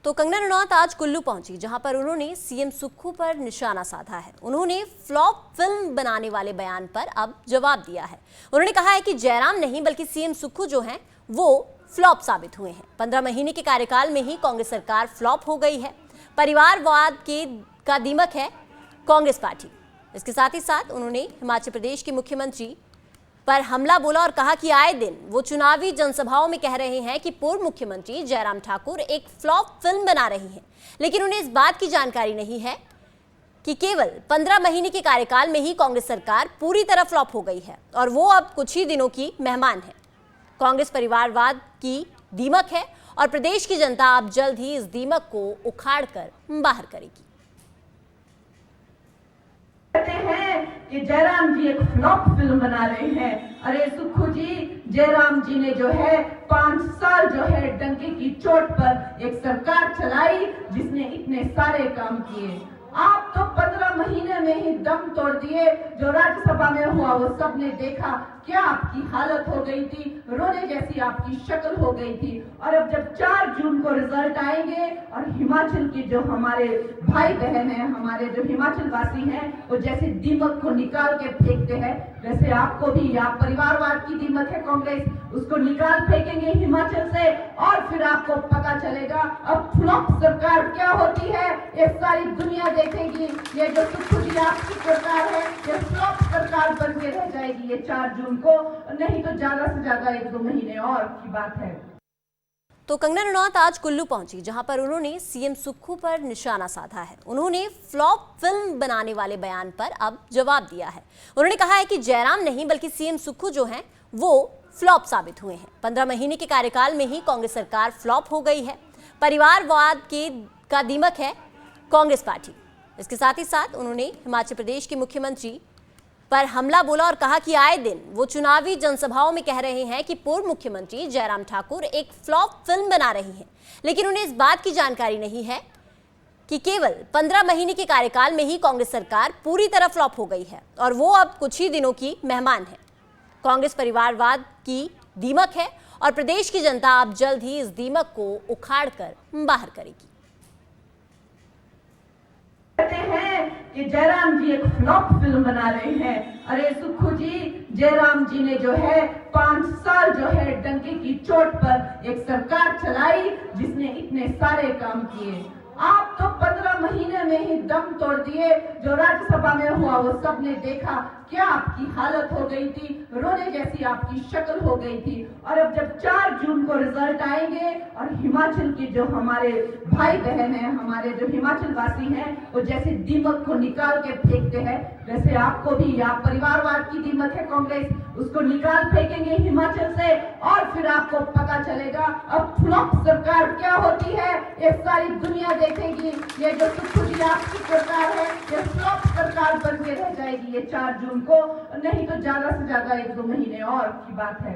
तो कंगना रनौत आज कुल्लू पहुंची, जहां पर उन्होंने सीएम सुक्खू पर निशाना साधा है। उन्होंने फ्लॉप फिल्म बनाने वाले बयान पर अब जवाब दिया है। उन्होंने कहा है कि जयराम नहीं बल्कि सीएम सुक्खू जो हैं वो फ्लॉप साबित हुए हैं। 15 महीने के कार्यकाल में ही कांग्रेस सरकार फ्लॉप हो गई है। परिवारवाद का दीमक है कांग्रेस पार्टी। इसके साथ ही साथ उन्होंने हिमाचल प्रदेश के मुख्यमंत्री पर हमला बोला और कहा कि आए दिन वो चुनावी जनसभाओं में कह रहे हैं कि पूर्व मुख्यमंत्री जयराम ठाकुर एक फ्लॉप फिल्म बना रही हैं, लेकिन उन्हें इस बात की जानकारी नहीं है कि केवल 15 महीने के कार्यकाल में ही कांग्रेस सरकार पूरी तरह फ्लॉप हो गई है और वो अब कुछ ही दिनों की मेहमान है। कांग्रेस परिवारवाद की दीमक है और प्रदेश की जनता अब जल्द ही इस दीमक को उखाड़ कर बाहर करेगी। कहते हैं कि जयराम जी एक फ्लॉप फिल्म बना रहे हैं। अरे सुक्खू जी, जयराम जी ने जो है 5 साल जो है डंके की चोट पर एक सरकार चलाई जिसने इतने सारे काम किए। आप तो 15 महीने में ही दम तोड़ दिए। जो राज्यसभा में हुआ वो सबने देखा, क्या आपकी हालत हो गई थी, रोने जैसी आपकी शक्ल हो गई थी। और अब जब 4 जून को रिजल्ट आएंगे और हिमाचल के जो हमारे भाई बहन हैं, हमारे जो हिमाचल वासी हैं, वो जैसे दीमक को निकाल के फेंकते हैं, वैसे आपको भी या परिवारवाद की दीमक है कांग्रेस, उसको निकाल फेंकेंगे हिमाचल से और फिर आपको पता चलेगा अब फ्लॉप सरकार क्या होती है। ये सारी दुनिया देखेगी। ये जो सुक्खू जी आपकी सरकार है, ये फ्लॉप सरकार बन के रह जाएगी ये 4 जून को, नहीं तो ज्यादा से ज्यादा 1-2 महीने और की बात है। तो कंगना रनौत आज कुल्लू पहुंची, जहां पर उन्होंने सीएम सुक्खू पर निशाना साधा है। उन्होंने फ्लॉप फिल्म बनाने वाले बयान पर अब जवाब दिया है। उन्होंने कहा है कि जयराम नहीं बल्कि सीएम सुक्खू जो हैं वो फ्लॉप साबित हुए हैं। 15 महीने के कार्यकाल में ही कांग्रेस सरकार फ्लॉप हो गई है। परिवारवाद का दीमक है कांग्रेस पार्टी। इसके साथ ही साथ उन्होंने हिमाचल प्रदेश के मुख्यमंत्री पर हमला बोला और कहा कि आए दिन वो चुनावी जनसभाओं में कह रहे हैं कि पूर्व मुख्यमंत्री जयराम ठाकुर एक फ्लॉप फिल्म बना रही हैं, लेकिन उन्हें इस बात की जानकारी नहीं है कि केवल 15 महीने के कार्यकाल में ही कांग्रेस सरकार पूरी तरह फ्लॉप हो गई है और वो अब कुछ ही दिनों की मेहमान है। कांग्रेस परिवारवाद की दीमक है और प्रदेश की जनता अब जल्द ही इस दीमक को उखाड़ कर बाहर करेगी। कहते हैं कि जयराम जी एक फ्लॉप फिल्म बना रहे हैं। अरे सुक्खू जी, जयराम जी ने जो है 5 साल जो है डंके की चोट पर एक सरकार चलाई जिसने इतने सारे काम किए। आप तो 15 महीने में ही दम तोड़ दिए। जो राज्यसभा में हुआ वो सबने देखा, क्या आपकी हालत हो गई थी, रोने जैसी आपकी शक्ल हो गई थी। और अब जब 4 जून को रिजल्ट आएंगे और हिमाचल के जो हमारे भाई बहन हैं, हमारे जो हिमाचल वासी हैं, वो जैसे दीमक को निकाल के फेंकते हैं, वैसे आपको भी या परिवारवाद की दीमक है कांग्रेस, उसको निकाल फेंकेंगे हिमाचल से और फिर आपको पता चलेगा अब फ्लॉप सरकार क्या होती है। ये सारी दुनिया देखेगी। ये जो सुक्खू जी आपकी सरकार है, ये फ्लॉप सरकार बन के रह जाएगी ये 4 जून को, नहीं तो ज्यादा से ज्यादा 1-2 महीने और की बात है।